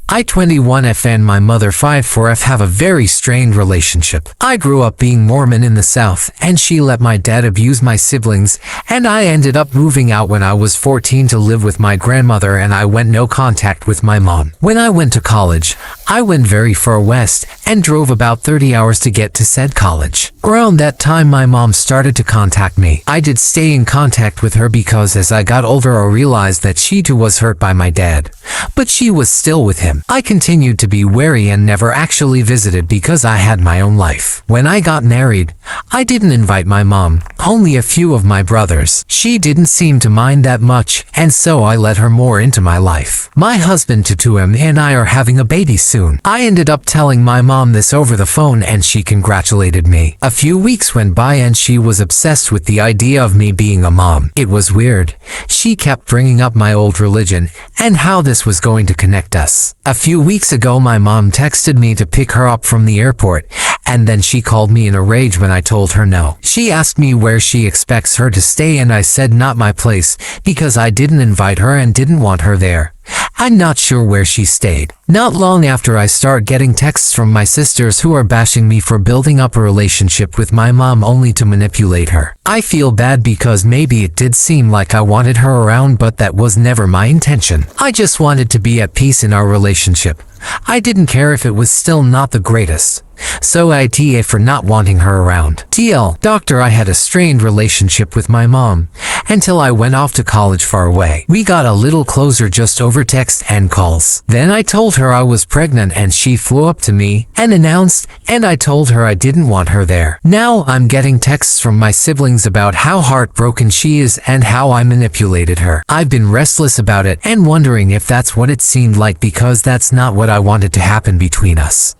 I 21F and my mother 54F have a very strained relationship. I grew up being Mormon in the South, and she let my dad abuse my siblings, and I ended up moving out when I was 14 to live with my grandmother, and I went no contact with my mom. When I went to college, I went very far west and drove about 30 hours to get to said college. Around that time, my mom started to contact me. I did stay in contact with her because as I got older, I realized that she too was hurt by my dad, but she was still with him. I continued to be wary and never actually visited because I had my own life. When I got married, I didn't invite my mom, only a few of my brothers. She didn't seem to mind that much, and so I let her more into my life. My husband Tutuem and I are having a baby soon. I ended up telling my mom this over the phone and she congratulated me. A few weeks went by and she was obsessed with the idea of me being a mom. It was weird. She kept bringing up my old religion and how this was going to connect us. A few weeks ago, my mom texted me to pick her up from the airport, and then she called me in a rage when I told her no. She asked me where she expects her to stay and I said not my place because I didn't invite her and didn't want her there. I'm not sure where she stayed. Not long after, I start getting texts from my sisters who are bashing me for building up a relationship with my mom only to manipulate her. I feel bad because maybe it did seem like I wanted her around, but that was never my intention. I just wanted to be at peace in our relationship. I didn't care if it was still not the greatest. So AITA for not wanting her around. TL, Doctor, I had a strained relationship with my mom until I went off to college far away. We got a little closer just over text and calls. Then I told her I was pregnant and she flew up to me and announced, and I told her I didn't want her there. Now I'm getting texts from my siblings about how heartbroken she is and how I manipulated her. I've been restless about it and wondering if that's what it seemed like because that's not what I wanted to happen between us.